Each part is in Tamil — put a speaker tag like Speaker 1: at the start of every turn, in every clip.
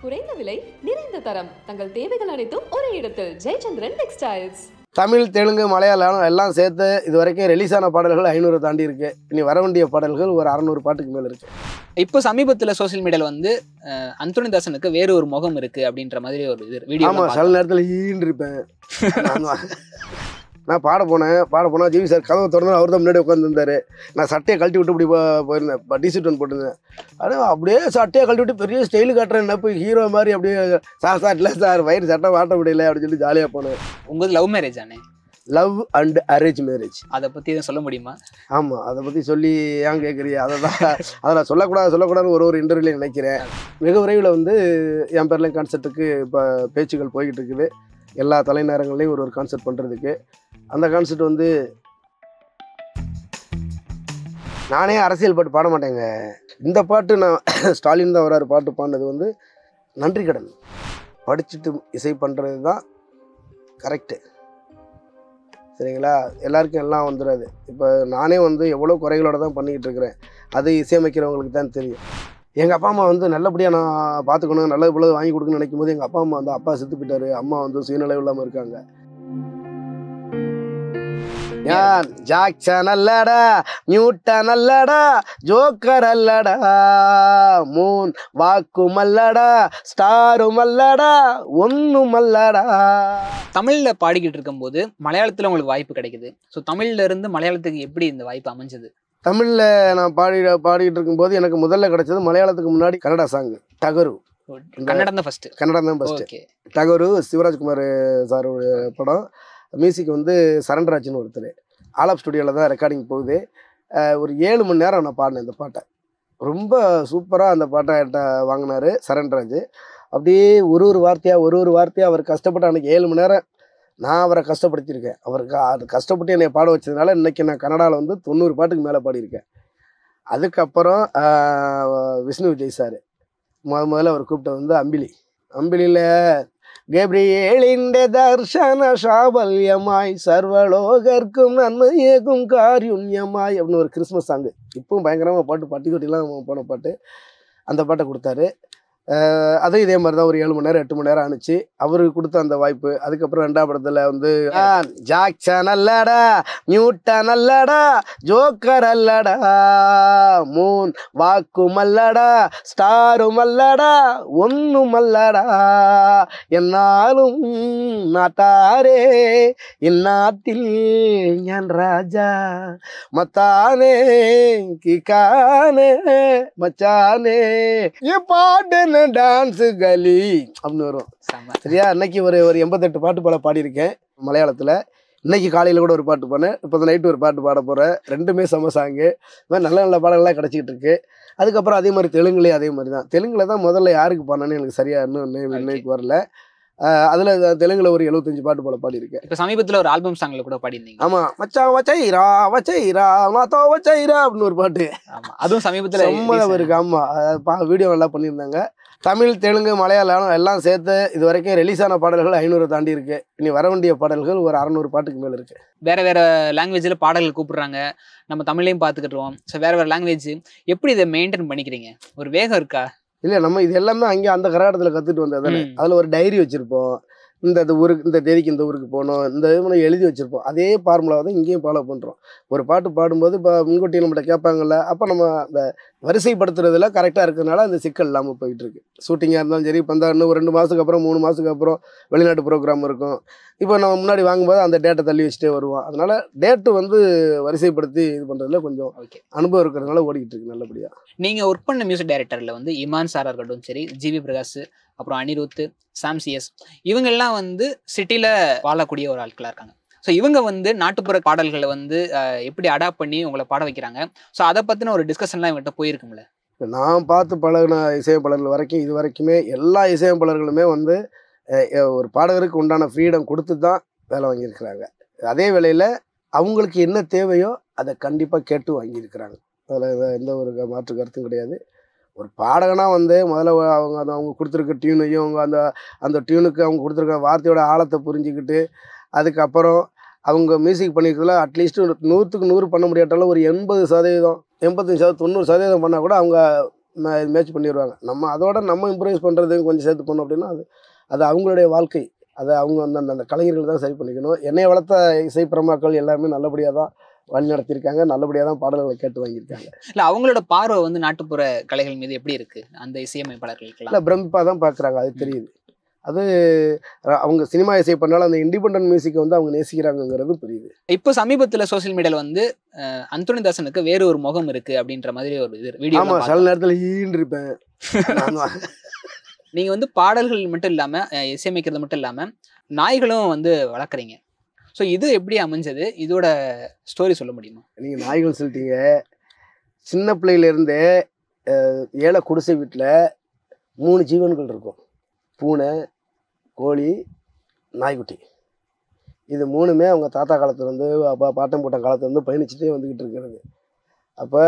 Speaker 1: குறைந்த விலை நிறைந்த தரம் தங்கள் தேவைகள் அனைத்தும் ஒரே இடத்தில் ஜெயச்சந்திரன் டெக்ஸ்டைல்ஸ்.
Speaker 2: தமிழ், தெலுங்கு, மலையாளம் எல்லாம் சேர்த்து இது வரைக்கும் ரிலீஸ் ஆன பாடல்கள் 500 தாண்டி இருக்கு. இனி வர வேண்டிய பாடல்கள் ஒரு 600 பாட்டுக்கு மேல இருக்கு.
Speaker 3: இப்போ சமீபத்தில் சோசியல் மீடியாவில் வந்து அந்தோனிதாசனுக்கு வேறு ஒரு முகம் இருக்கு அப்படின்ற மாதிரி ஒரு வீடியோ.
Speaker 2: ஆமா, சில நேரத்தில் ஈன்னு இருப்பேன். நான் பாட போனேன் ஜிவி சார் கதவை திறந்து அவர் தான் முன்னாடி உட்காந்துருந்தாரு. நான் சட்டையை கழட்டி விட்டு இப்படி போயிருந்தேன், டிஷர்ட் ஒன்று போட்டிருந்தேன். அப்படியே சட்டையை கழட்டி விட்டு பெரிய ஸ்டைலு காட்டுறேன், என்ன போய் ஹீரோ மாதிரி அப்படியே சார் இல்லை சார் வயிறு சட்டை மாட்ட முடியல அப்படின்னு சொல்லி ஜாலியாக போனேன்.
Speaker 3: உங்களுக்கு love marriage Aney?
Speaker 2: Love and arrange marriage.
Speaker 3: அதை பற்றி எதுவும் சொல்ல முடியுமா?
Speaker 2: ஆமாம், அதை பற்றி சொல்லி ஏன் கேட்குறீங்க? அதை நான் சொல்லக்கூடாதுன்னு ஒரு இன்டர்வியூல நினைக்கிறேன். மிக விரைவில் வந்து என் பேர்லேயும் கான்செர்ட்டுக்கு இப்போ பேச்சுகள் போய்கிட்டு இருக்குது. எல்லா தலைநேரங்கள்லையும் ஒரு கான்செர்ட் பண்ணுறதுக்கு. அந்த கான்செர்ட் வந்து நானே அரசியல் பாட்டு பாட மாட்டேங்க. இந்த பாட்டு நான் ஸ்டாலின் தான் வராரு பாட்டு பாடினது வந்து நன்றி கடன். படிச்சுட்டு இசை பண்ணுறது தான் கரெக்டு, சரிங்களா? எல்லாருக்கும் எல்லாம் வந்துடாது. இப்போ நானே வந்து எவ்வளோ குறைகளோடு தான் பண்ணிக்கிட்டு இருக்கிறேன். அது இசையமைக்கிறவங்களுக்கு தான் தெரியும். எங்கள் அப்பா அம்மா வந்து நல்லபடியாக நான் பார்த்துக்கணும், நல்லது போல வாங்கி கொடுக்கணும்னு நினைக்கும் போது எங்கள் அப்பா அம்மா வந்து அப்பா செத்து போயிட்டாரு, அம்மா வந்து சுயநிலை இல்லாமல் இருக்காங்க. ஜாக்சன் அல்லடா, நியூட்டன் அல்லடா, ஜோக்கர் அல்லடா, மூன் வாக்கும் அல்லடா, ஸ்டாரும் அல்லடா, ஒன்னும் அல்லடா.
Speaker 3: தமிழில் பாடிக்கிட்டு இருக்கும்போது மலையாளத்தில் உங்களுக்கு வாய்ப்பு கிடைக்குது. ஸோ தமிழ்ல இருந்து மலையாளத்துக்கு எப்படி இந்த வாய்ப்பு அமைஞ்சது?
Speaker 2: தமிழில் நான் பாடிக்கிட்டு இருக்கும்போது எனக்கு முதல்ல கிடைச்சது மலையாளத்துக்கு முன்னாடி கன்னடா சாங் டகரு.
Speaker 3: கன்னடம் தான் ஃபஸ்ட்டு.
Speaker 2: டகரு சிவராஜ்குமார் சாரோட படம். மியூசிக் வந்து சரண்ராஜ்னு ஒருத்தர். ஆலாப் ஸ்டுடியோவில் தான் ரெக்கார்டிங் போகுது. ஒரு 7 மணி நேரம் நான் பாடினேன் இந்த பாட்டை. ரொம்ப சூப்பராக அந்த பாட்டை என்கிட்ட வாங்கினார் சரண்ராஜ். அப்படியே ஒரு வார்த்தையாக அவர் கஷ்டப்பட்டு அன்றைக்கி 7 மணி நேரம் நான் அவரை கஷ்டப்படுத்தியிருக்கேன். அவருக்கு அது கஷ்டப்பட்டு என்னை பாட வச்சதுனால இன்றைக்கி நான் கன்னடாவில் வந்து 90 பாட்டுக்கு மேலே பாடியிருக்கேன். அதுக்கப்புறம் விஷ்ணு விஜய் சார் முதல்ல அவர் கூப்பிட்டது வந்து அம்பிலியில் கேப்ரியேலிൻ്റെ ദർശന சாபல்யமாய் சர்வலோகர்க்கும் நன்மையேகும் காருண்யமாய் அப்படின்னு ஒரு கிறிஸ்மஸ் சாங்கு. இப்பவும் பயங்கரமாக பாட்டு, பட்டி தொட்டிலாம் போன பாட்டு. அந்த பாட்டை கொடுத்தாரு. அதுவும் இதே மாதிரி தான் ஒரு 7 மணி நேரம் 8 மணி நேரம் ஆணுச்சு அவருக்கு கொடுத்த அந்த வாய்ப்பு. அதுக்கப்புறம் 2ஆம் படத்தில் வந்து ஜாக்சன் அல்லடா, நியூட்டன் அல்லடா, ஜோக்கர் அல்லடா, மூன் வாக்கும் அல்லடா, ஸ்டாரும் அல்லடா, ஒன்னும் அல்லடா, என்னாலும் நாட்டாரே இந்நாட்டில் ஞான் ராஜா, மத்தானே கிக்கானே மச்சானே பாட்டு டான்ஸ் கலி அப்படின்னு வரும். சரியா? இன்னைக்கு ஒரு 88 பாட்டு போல பாடியிருக்கேன் மலையாளத்தில். இன்னைக்கு காலையில் கூட ஒரு பாட்டு பாடினேன். இப்போ நைட்டு ஒரு பாட்டு பாட போகிறேன். ரெண்டுமே செம சாங்கு. இது மாதிரி நல்ல நல்ல பாடல்கள்லாம் கிடச்சிக்கிட்டு இருக்கு. அதுக்கப்புறம் அதே மாதிரி தெலுங்குலேயே அதே மாதிரி தான். தெலுங்கில் தான் முதல்ல யாருக்கு பாடினேன்னு எனக்கு சரியாக இன்னைக்கு வரல. அதில் தெலுங்குல ஒரு 75 பாட்டு போல பாடியிருக்கேன்.
Speaker 3: இப்போ சமீபத்தில் ஒரு ஆல்பம் சாங்கில் கூட பாடியிருந்தீங்க.
Speaker 2: ஆமாம், மச்சான் வச்சைரா வச்சைரா மாத்தோ வச்சைரா அப்படின்னு ஒரு பாட்டு.
Speaker 3: ஆமாம், அதுவும் சமீபத்தில்
Speaker 2: சம்மதம் இருக்குது. ஆமாம், வீடியோ நல்லா பண்ணியிருந்தாங்க. தமிழ், தெலுங்கு, மலையாளம் எல்லாம் சேர்த்து இது வரைக்கும் ரிலீஸ் ஆன பாடல்கள் 500 தாண்டி இருக்கு. இனி வர வேண்டிய பாடல்கள் ஒரு 600 பாட்டுக்கு மேலே இருக்கு.
Speaker 3: வேற லாங்குவேஜில் பாடல்கள் கூப்பிடுறாங்க, நம்ம தமிழையும் பார்த்துக்கிட்டுருவோம். ஸோ வேற லாங்குவேஜ் எப்படி இதை மெயின்டைன் பண்ணிக்கிறீங்க? ஒரு வேகம் இருக்கா?
Speaker 2: இல்லை, நம்ம இது எல்லாமே அங்கே அந்த கர்நாடகத்தில் கற்றுட்டு வந்தது தானே. அதில் ஒரு டைரி வச்சுருப்போம். இந்த ஊருக்கு இந்த தேதிக்கு இந்த ஊருக்கு போகணும், இந்த இது எழுதி வச்சுருப்போம். அதே ஃபார்முலாவை தான் இங்கேயும் ஃபாலோ பண்ணுறோம். ஒரு பாட்டு பாடும்போது இப்போ முன்கூட்டி நம்மகிட்ட கேட்பாங்கல்ல, அப்போ நம்ம அந்த வரிசைப்படுத்துறதுல கரெக்டாக இருக்கிறதுனால அந்த சிக்கல் இல்லாமல் போயிட்டுருக்கு. ஷூட்டிங்காக இருந்தாலும் சரி, இப்போ இன்னும் ஒரு 2 மாதத்துக்கு அப்புறம் 3 மாதத்துக்கு அப்புறம் வெளிநாட்டு ப்ரோக்ராம் இருக்கும். இப்போ நம்ம முன்னாடி வாங்கும்போது அந்த டேட்டை தள்ளி வச்சுட்டே வருவோம். அதனால் டேட்டு வந்து வரிசைப்படுத்தி இது பண்ணுறதுல கொஞ்சம் அனுபவம் இருக்கிறதுனால ஓடிக்கிட்டு இருக்கு நல்லபடியாக.
Speaker 3: நீங்கள் ஒர்க் பண்ண மியூசிக் டைரக்டரில் வந்து இமான் சாராக இருக்கட்டும் சரி, ஜிவி பிரகாஷ், அப்புறம் அனிருத், சாம் சிஎஸ், இவங்கெல்லாம் வந்து சிட்டியில் வாழக்கூடிய ஒரு ஆட்களாக இருக்காங்க. ஸோ இவங்க வந்து நாட்டுப்புற பாடல்களை வந்து எப்படி அடாப்ட் பண்ணி உங்களை பாட வைக்கிறாங்க. ஸோ அதை பற்றின ஒரு டிஸ்கஷன்லாம் இவங்ககிட்ட போயிருக்கும்ல?
Speaker 2: நான் பார்த்து பழகின இசையமைப்பாளர்கள் வரைக்கும் இது வரைக்குமே எல்லா இசையமைப்பாளர்களுமே வந்து ஒரு பாடகருக்கு உண்டான ஃப்ரீடம் கொடுத்து தான் வேலை வாங்கியிருக்கிறாங்க. அதே வேளையில் அவங்களுக்கு என்ன தேவையோ அதை கண்டிப்பாக கேட்டு வாங்கியிருக்கிறாங்க. அதில் எந்த ஒரு மாற்று கருத்தும் கிடையாது. ஒரு பாடகனாக வந்து முதல்ல அவங்க கொடுத்துருக்க டியூனையும் அவங்க அந்த டியூனுக்கு அவங்க கொடுத்துருக்க வார்த்தையோட ஆழத்தை புரிஞ்சுக்கிட்டு, அதுக்கப்புறம் அவங்க மியூசிக் பண்ணிக்கிறதுல அட்லீஸ்ட்டு 100க்கு 100 பண்ண முடியாட்டாலும் ஒரு 80%, 85%, 90% பண்ணால் கூட அவங்க மேட்ச் பண்ணிடுவாங்க. நம்ம அதோட நம்ம இம்ப்ரூவைஸ் பண்ணுறது கொஞ்சம் சேர்த்து பண்ணோம் அப்படின்னா அது அது அவங்களுடைய வாழ்க்கை. அதை அவங்க வந்து அந்த கலைஞர்கள் தான் சரி பண்ணிக்கணும். என்னை வளர்த்த இசைப்பிரமாக்கள் எல்லாருமே நல்லபடியாக தான் வழி நடத்தியிருக்காங்க, நல்லபடியாக தான் பாடல்களை கேட்டு வாங்கியிருக்காங்க.
Speaker 3: இல்ல அவங்களோட பார்வை வந்து நாட்டுப்புற கலைகள் மீது எப்படி இருக்கு அந்த இசையமைப்பாளர்களுக்கு?
Speaker 2: இல்லை, பிரமிப்பாக தான் பார்க்குறாங்க, அது தெரியுது. அது அவங்க சினிமா இசை பண்ணாலும் அந்த இண்டிபெண்டன்ட் மியூசிக்கை வந்து அவங்க நேசிக்கிறாங்கங்கிறது புரியுது.
Speaker 3: இப்போ சமீபத்துல சோசியல் மீடியால வந்து அந்தோனிதாசனுக்கு வேற ஒரு முகம் இருக்கு அப்படின்ற மாதிரி ஒரு வீடியோ.
Speaker 2: ஆமாம், சில நேரத்தில் ஈன்னு இருப்பேன்.
Speaker 3: நீங்க வந்து பாடல்கள் மட்டும் இல்லாம இசையமைக்கிறது மட்டும் இல்லாம நாய்களும் வந்து வளர்க்குறீங்க. ஸோ இது எப்படி அமைஞ்சது? இதோட ஸ்டோரி சொல்ல முடியுமா?
Speaker 2: நீங்கள் நாய்கள் சொல்லிட்டீங்க. சின்ன பிள்ளையிலேருந்தே ஏழை குடிசை வீட்டில் 3 ஜீவன்கள் இருக்கும். பூனை, கோழி, நாய்க்குட்டி. இது 3மே அவங்க தாத்தா காலத்துலேருந்து பாட்டம் போட்ட காலத்துலேருந்து பயணிச்சுட்டே வந்துக்கிட்டு இருக்கிறது. அப்போ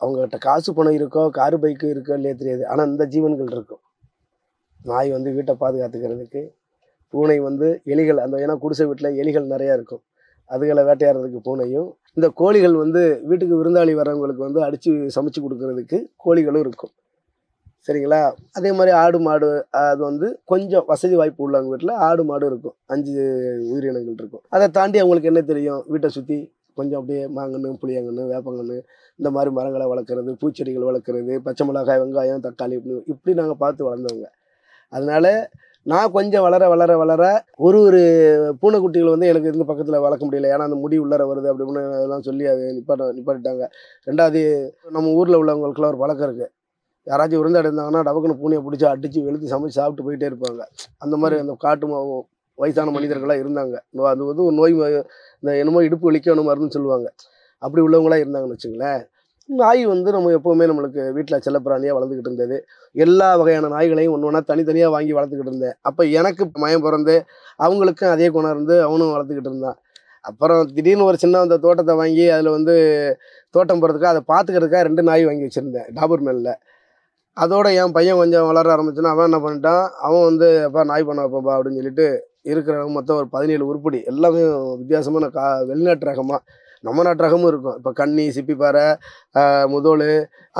Speaker 2: அவங்ககிட்ட காசு பணம் இருக்கோ, காரு பைக்கு இருக்கோ இல்லையே தெரியாது, ஆனால் இந்த ஜீவன்கள் இருக்கும். நாய் வந்து வீட்டை பாதுகாத்துக்கிறதுக்கு, பூனை வந்து எலிகள், அந்த ஏன்னா குடிசை வீட்டில் எலிகள் நிறையா இருக்கும், அதுகளை வேட்டையாடுறதுக்கு பூனையும், இந்த கோழிகள் வந்து வீட்டுக்கு விருந்தாளி வர்றவங்களுக்கு வந்து அடித்து சமைச்சு கொடுக்கறதுக்கு கோழிகளும் இருக்கும். சரிங்களா? அதே மாதிரி ஆடு மாடு, அது வந்து கொஞ்சம் வசதி வாய்ப்பு உள்ளவங்க வீட்டில் ஆடு மாடு இருக்கும். 5 உயிரினங்கள் இருக்கும். அதை தாண்டி அவங்களுக்கு என்ன தெரியும்? வீட்டை சுற்றி கொஞ்சம் அப்படியே மாங்கன்று, புளியங்கன்று, வேப்பங்கன்று, இந்த மாதிரி மரங்களை வளர்க்குறது, பூச்செடிகள் வளர்க்குறது, பச்சை மிளகாய், வெங்காயம், தக்காளி, இப்படி நாங்கள் பார்த்து வளர்ந்தவங்க. அதனால நான் கொஞ்சம் வளர வளர வளர ஒரு பூனைக்குட்டிகள் வந்து எனக்கு இந்த பக்கத்தில் வளர்க்க முடியல. ஏன்னா அந்த முடி உள்ளர வருது அப்படி இப்படின்னு அதெல்லாம் சொல்லி அது நிப்பாட்டிட்டாங்க. 2வது நம்ம ஊரில் உள்ளவங்களுக்குலாம் ஒரு பழக்கம் இருக்குது. யாராச்சும் விருந்தாடி இருந்தாங்கன்னா டபக்குன்னு பூனையை பிடிச்சி அடித்து வெளுத்து சமைச்சு சாப்பிட்டு போயிட்டே இருப்பாங்க. அந்த மாதிரி அந்த காட்டு வயசான மனிதர்களாக இருந்தாங்க. அது வந்து ஒரு நோய், இந்த என்னமோ இடுப்பு வலிக்கணும் மருந்துன்னு சொல்லுவாங்க. அப்படி உள்ளவங்களாக இருந்தாங்கன்னு வச்சுங்களேன். நாய் வந்து நம்ம எப்போவுமே நம்மளுக்கு வீட்டில் செல்லப்பிராணியாக வளர்ந்துக்கிட்டு இருந்தது. எல்லா வகையான நாய்களையும் ஒன்று ஒன்றா தனித்தனியாக வாங்கி வளர்த்துக்கிட்டு இருந்தேன். அப்போ எனக்கு மயம் பிறந்து அவங்களுக்கும் அதே குணம் இருந்து அவனும் வளர்த்துக்கிட்டு இருந்தான். அப்புறம் திடீர்னு ஒரு சின்ன அந்த தோட்டத்தை வாங்கி அதில் வந்து தோட்டம் போகிறதுக்காக அதை பார்த்துக்கிறதுக்காக 2 நாய் வாங்கி வச்சுருந்தேன் டாபர் மேலில். அதோட என் பையன் கொஞ்சம் வளர ஆரம்பிச்சுன்னா அவன் என்ன பண்ணிட்டான், அவன் வந்து அப்பா நாய் பண்ண வைப்பா அப்படின்னு சொல்லிட்டு இருக்கிறவங்க மொத்தம் ஒரு 17 உருப்படி எல்லாமே வித்தியாசமான வெளிநாட்டு ரகமாக, நம்ம நாட்டு ரகமும் இருக்கும். இப்போ கன்னி, சிப்பிப்பாறை, முதோல்,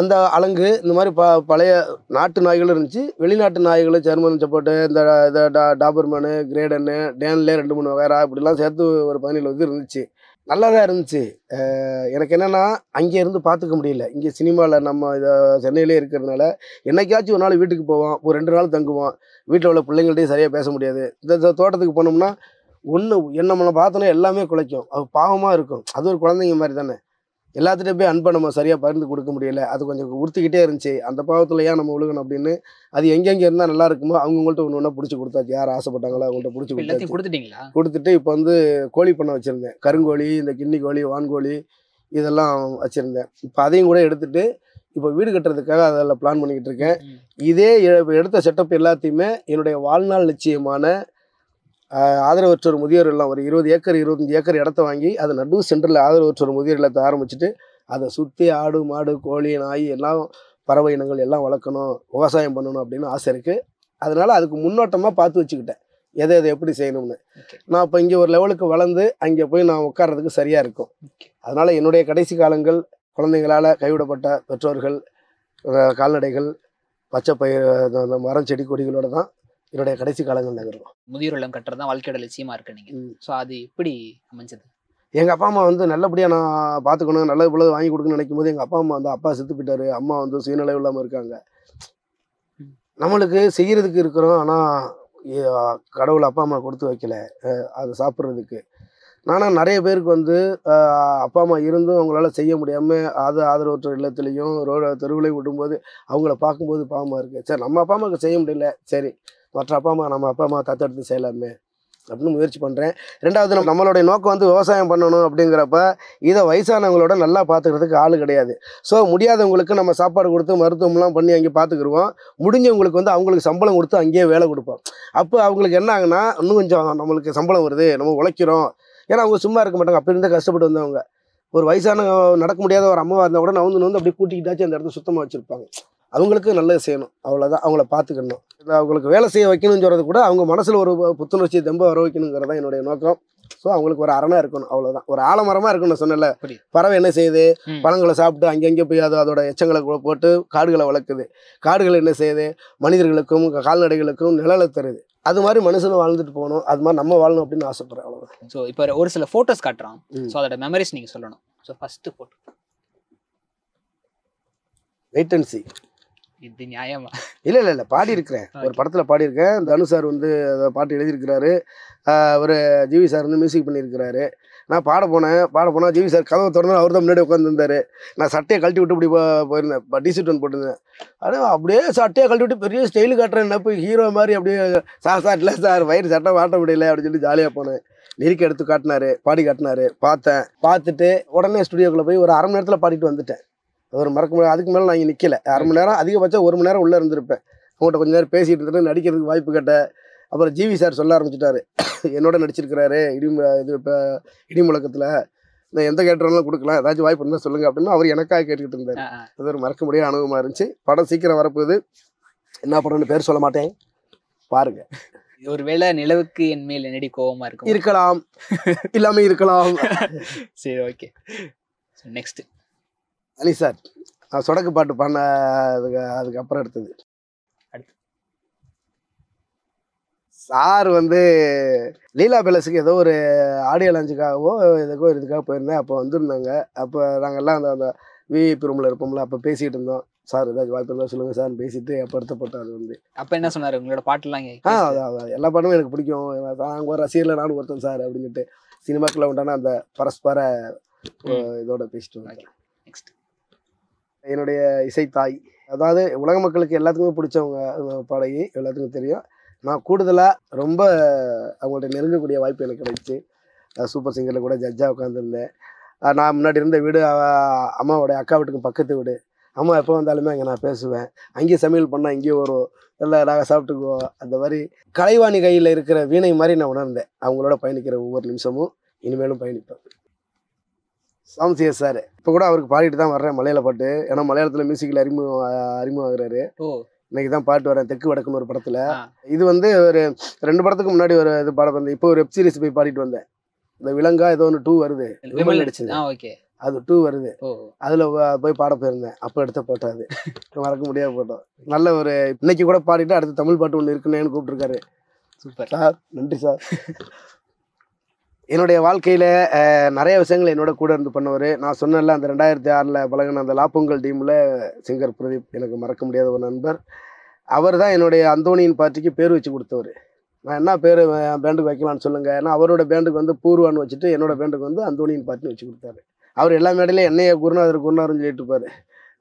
Speaker 2: அந்த அலங்கு, இந்த மாதிரி பழைய நாட்டு நாய்களும் இருந்துச்சு. வெளிநாட்டு நாய்கள் ஜெர்மன் செப்பர்டு, இந்த டாபர்மேனு, கிரேடன்னு, டேன்லே 2-3 வகைரா இப்படிலாம் சேர்த்து ஒரு 17 இது இருந்துச்சு. நல்லா தான் இருந்துச்சு. எனக்கு என்னென்னா அங்கேருந்து பார்த்துக்க முடியல. இங்கே சினிமாவில் நம்ம இதை சென்னையிலே இருக்கிறதுனால என்னைக்காச்சும் ஒரு நாள் வீட்டுக்கு போவோம், ஒரு 2 நாள் தங்குவோம். வீட்டில் உள்ள பிள்ளைங்கள்ட்டையும் சரியாக பேச முடியாது. இந்த தோட்டத்துக்கு போனோம்னா நம்மளை பார்த்தோன்னா எல்லாமே குலைக்கும். அது பாவமாக இருக்கும். அது ஒரு குழந்தைங்க மாதிரி தானே. எல்லாத்துட்டையும் போய் அன்பை நம்ம சரியாக பகிர்ந்து கொடுக்க முடியல. அது கொஞ்சம் உறுத்திக்கிட்டே இருந்துச்சு. அந்த பாவத்தில் ஏன் நம்ம விழுகணும் அப்படின்னு, அது எங்கெங்கே இருந்தால் நல்லா இருக்குமோ அவங்கள்ட்ட ஒன்று ஒன்றா பிடிச்சி கொடுத்தாச்சு. யார் ஆசைப்பட்டாங்களோ அவங்கள்ட்ட பிடிச்சி
Speaker 3: கொடுத்துட்டீங்களா?
Speaker 2: கொடுத்துட்டு இப்போ வந்து கோழி பண்ண வச்சுருந்தேன். கருங்கோழி, இந்த கிண்ணி கோழி, வான்கோழி இதெல்லாம் வச்சுருந்தேன். இப்போ அதையும் கூட எடுத்துகிட்டு இப்போ வீடு கட்டுறதுக்காக அதில் பிளான் பண்ணிக்கிட்டு இருக்கேன். இதே எடுத்த செட்டப் எல்லாத்தையுமே என்னுடைய வாழ்நாள் நிச்சயமான ஆதரவற்றோர் முதியோர் இல்லம், ஒரு 20 ஏக்கர் 25 ஏக்கர் இடத்த வாங்கி அதை நடு சென்டரில் ஆதரவற்றோர் முதியோர் இல்லத்தை ஆரம்பிச்சுட்டு அதை சுற்றி ஆடு மாடு கோழி நாய் எல்லாம் பறவை இனங்கள் எல்லாம் வளர்க்கணும், விவசாயம் பண்ணணும் அப்படின்னு ஆசை இருக்குது. அதனால் அதுக்கு முன்னோட்டமாக பார்த்து வச்சுக்கிட்டேன் எதை எப்படி செய்யணும்னு. நான் இப்போ இங்கே ஒரு லெவலுக்கு வளர்ந்து அங்கே போய் நான் உட்கார்றதுக்கு சரியாக இருக்கும். அதனால் என்னுடைய கடைசி காலங்கள் குழந்தைங்களால் கைவிடப்பட்ட பெற்றோர்கள், கால்நடைகள், பச்சை பயிர், அந்த மரம் செடி கொடிகளோட தான் என்னுடைய கடைசி காலங்கள் நகரும்.
Speaker 3: முதியோர் இல்லம் கட்டுறது தான் வாழ்க்கையோட லட்சியமா இருக்கு நீங்க. ஸோ அது எப்படி அமைஞ்சது?
Speaker 2: எங்கள் அப்பா அம்மா வந்து நல்லபடியாக நான் பார்த்துக்கணும், நல்லது பொழுது வாங்கி கொடுக்கணும்னு நினைக்கும் போது எங்கள் அப்பா அம்மா வந்து அப்பா செத்து போயிட்டாரு, அம்மா வந்து சுயநிலைவு இல்லாமல் இருக்காங்க. நம்மளுக்கு செய்கிறதுக்கு இருக்கிறோம், ஆனால் கடவுள் அப்பா அம்மா கொடுத்து வைக்கல அதை சாப்பிட்றதுக்கு. நானும் நிறைய பேருக்கு வந்து அப்பா அம்மா இருந்தும் அவங்களால செய்ய முடியாமல் ஆதரவற்ற இல்லத்துலேயும் தெருவுலையும் விடும்போது அவங்கள பார்க்கும்போது பாவமாக இருக்குது. சரி, நம்ம அப்பா அம்மாவுக்கு செய்ய முடியல, சரி மற்ற அப்பா அம்மா நம்ம அப்பா அம்மா தத்தெடுத்து செய்யலாமே அப்படின்னு முயற்சி பண்ணுறேன். 2வது நம்மளுடைய நோக்கம் வந்து விவசாயம் பண்ணணும். அப்படிங்கிறப்ப இதை வயசானவங்களோட நல்லா பார்த்துக்கிறதுக்கு ஆள் கிடையாது. ஸோ முடியாதவங்களுக்கு நம்ம சாப்பாடு கொடுத்து மருத்துவம்லாம் பண்ணி அங்கே பார்த்துக்குருவோம். முடிஞ்சவங்களுக்கு வந்து அவங்களுக்கு சம்பளம் கொடுத்து அங்கேயே வேலை கொடுப்போம். அப்போ அவங்களுக்கு என்ன ஆகுனா இன்னும் கொஞ்சம் நம்மளுக்கு சம்பளம் வருது, நம்ம உழைக்கிறோம். ஏன்னா அவங்க சும்மா இருக்க மாட்டாங்க, அப்போ இருந்தே கஷ்டப்பட்டு வந்தவங்க. ஒரு வயசான நடக்க முடியாத ஒரு அம்மாவாக இருந்தால் கூட நவுந்து அப்படியே கூட்டிக்கிட்டாச்சும் அந்த இடத்த சுத்தமாக வச்சுருப்பாங்க. அவங்களுக்கு நல்லது செய்யணும், அவ்வளோதான். அவங்கள பார்த்துக்கணும், அவங்களுக்கு வேலை செய்ய வைக்கணும்னு சொல்கிறது கூட அவங்க மனசில் ஒரு புத்துணர்ச்சி தெம்ப வர வைக்கணுங்கிறது தான் என்னுடைய நோக்கம். ஸோ அவங்களுக்கு ஒரு அரணா இருக்கணும், அவ்வளோதான். ஒரு ஆலமரமாக இருக்கணும். நான் சொன்னல,
Speaker 3: புரியுது.
Speaker 2: பறவை என்ன செய்யுது,
Speaker 3: ம்.
Speaker 2: பழங்களை சாப்பிட்டு அங்கங்கே போய் அதோட எச்சங்களை போட்டு காடுகளை வளர்க்குது. காடுகள் என்ன செய்யுது, மனிதர்களுக்கும் கால்நடைகளுக்கும் நிழலை தருது. அது மாதிரி மனுஷனும் வாழ்ந்துட்டு போகணும், அது மாதிரி நம்ம வாழணும் அப்படின்னு ஆசைப்படுறேன், அவ்வளோதான்.
Speaker 3: ஸோ இப்போ ஒரு சில ஃபோட்டோஸ் காட்டுறான்.
Speaker 2: ம்.
Speaker 3: ஸோ அதோட மெமரிஸ் நீங்கள் சொல்லணும். So first photo
Speaker 2: wait and see.
Speaker 3: இது நியாயமா?
Speaker 2: இல்லை பாடியிருக்கிறேன், ஒரு படத்தில் பாடியிருக்கேன். தனு சார் வந்து அதை பாட்டு எழுதியிருக்கிறாரு, ஒரு ஜிவி சார் வந்து மியூசிக் பண்ணியிருக்கிறாரு. நான் பாட போனால் ஜிவி சார் கதவை திறந்து அவர் தான் முன்னாடி உட்காந்துருந்தார். நான் சட்டையை கழட்டி விட்டு இப்படி போயிருந்தேன், டிஷர்ட் ஒன்று போட்டிருந்தேன். ஆனால் அப்படியே சட்டையை கழட்டி விட்டு பெரிய ஸ்டைலு காட்டுறேன், என்ன போய் ஹீரோ மாதிரி அப்படியே சார் இல்லை சார் வயிறு சட்டை மாட்ட முடியல அப்படின்னு சொல்லி ஜாலியாக போனேன். லிரிக் எடுத்து காட்டினாரு, பாடி காட்டினாரு, பார்த்துட்டு உடனே ஸ்டுடியோக்குள்ளே போய் ஒரு 1/2 மணி நேரத்தில் பாடிட்டு வந்துட்டேன். ஒரு மறக்க முடியாது. அதுக்கு மேலே நான் இங்கே நிற்கலை. 1/2 மணி நேரம், அதிகபட்சம் 1 மணி நேரம் உள்ளே இருந்திருப்பேன். அவங்கள்ட்ட கொஞ்சம் நேரம் பேசிகிட்டு இருந்துட்டு நடிக்கிறதுக்கு வாய்ப்பு கேட்டேன். அப்புறம் ஜிவி சார் சொல்ல ஆரம்பிச்சிட்டாரு, என்னோட நடிச்சிருக்கிறாரு இது இப்போ இடி முழக்கத்தில், நான் எந்த கேட்டரெல்லாம் கொடுக்கலாம், ஏதாச்சும் வாய்ப்பு இருந்தால் சொல்லுங்கள் அப்படின்னு அவர் எனக்காக கேட்டுக்கிட்டு இருந்தார். அது ஒரு மறக்க முடியாத அனுபவமாக இருந்துச்சு. படம் சீக்கிரம் வரப்போகுது, என்ன படம்னு பேர் சொல்ல மாட்டேன், பாருங்க.
Speaker 3: ஒருவேளை நிலவுக்கு என் மேல் என்னடி கோவமா
Speaker 2: இருக்கலாம், இல்லாமல் இருக்கலாம்.
Speaker 3: சரி, ஓகே. நெக்ஸ்ட்
Speaker 2: அனி சார் நான் சொடக்கு பாட்டு பண்ண அதுக்கப்புறம் எடுத்தது. சார் வந்து லீலா பேலஸுக்கு ஏதோ ஒரு ஆடியோ லான்ச்சுக்காகவோ இதுக்காக போயிருந்தேன். அப்போ வந்திருந்தாங்க. அப்போ நாங்கள் எல்லாம் அந்த விஐபி ரூமில் இருப்போம்ல, அப்போ பேசிகிட்டு இருந்தோம். சார் ஏதாச்சும் வாய்ப்பு இருந்தால் சொல்லுங்கள் சார் பேசிட்டு அப்போ எடுத்தப்பட்டோம். அது வந்து
Speaker 3: அப்போ என்ன சொன்னார், உங்களோட பாட்டுலாம்?
Speaker 2: அதான் எல்லா பாட்டுமே எனக்கு பிடிக்கும், நாங்கள் ஒரு ரசிகரில் நானும் ஒருத்தன் சார் அப்படின்ட்டு சினிமாக்குள்ள உண்டான அந்த பரஸ்பர இதோட பேசிட்டு வந்தேன்.
Speaker 3: நெக்ஸ்ட்
Speaker 2: என்னுடைய இசைத்தாய், அதாவது உலக மக்களுக்கு எல்லாத்துக்குமே பிடிச்சவங்க பாடகி, எல்லாத்துக்கும் தெரியும். நான் கூடுதலாக ரொம்ப அவங்கள்ட்ட நெருங்கக்கூடிய வாய்ப்பு எனக்கு கிடைச்சி. சூப்பர் சிங்கரில் கூட ஜட்ஜாக உட்காந்துருந்தேன். நான் முன்னாடி இருந்த வீடு அம்மாவோடைய அக்கா வீட்டுக்கு பக்கத்து வீடு. அம்மா எப்போ வந்தாலுமே அங்கே நான் பேசுவேன். அங்கேயே சமையல் பண்ணால் இங்கேயே வரும், எல்லாம் நாங்கள் சாப்பிட்டுக்குவோம். அந்த மாதிரி கலைவாணி கையில் இருக்கிற வீணை மாதிரி நான் உணர்ந்தேன். அவங்களோட பயணிக்கிற ஒவ்வொரு நிமிஷமும் இனிமேலும் பயணிப்பேன். சாம்சிஎஸ் சார் இப்போ கூட அவருக்கு பாடிட்டு தான் வர்றேன் மலையாள பாட்டு. ஏன்னா மலையாளத்தில் மியூசிக்கில் அறிமுகமாகிறாரு. இன்னைக்கு தான் பாட்டு வரேன் தெற்கு வடக்குன்னு ஒரு படத்தில். இது வந்து ஒரு 2 படத்துக்கு முன்னாடி ஒரு இது பாட வந்தேன். இப்போ ஒரு வெப் சீரிஸ் போய் பாடிட்டு வந்தேன். இந்த விலங்கா ஏதோ ஒன்று 2 வருது, அது 2 வருது, அதில் போய் பாட போயிருந்தேன். அப்போ எடுத்த பாட்டு அது மறக்க முடியாத போட்டோம். நல்ல ஒரு இன்னைக்கு கூட பாடிட்டு அடுத்து தமிழ் பாட்டு ஒன்று இருக்குன்னு கூப்பிட்டுருக்காரு.
Speaker 3: சூப்பர்
Speaker 2: சார், நன்றி சார். என்னுடைய வாழ்க்கையில் நிறைய விஷயங்கள் என்னோட கூட இருந்து பண்ணவர். நான் சொன்னல அந்த 2006 பழகின அந்த லாப்பொங்கல் டீமில் சிங்கர் பிரதீப் எனக்கு மறக்க முடியாத ஒரு நண்பர். அவர் தான் என்னுடைய அந்தோனியின் பார்ட்டிக்கு பேர் வச்சு கொடுத்தவர். நான் என்ன பேர் என் பேண்டுக்கு வைக்கலான்னு சொல்லுங்கள். ஏன்னா அவரோட பேண்டுக்கு வந்து பூர்வான்னு வச்சுட்டு என்னோட பேண்டுக்கு வந்து அந்தோனியின் பார்ட்டின்னு வச்சு கொடுத்தாரு. அவர் எல்லா மேடையிலையும் என்னைய குருநாதர்னு சொல்லிட்டு இருப்பார்.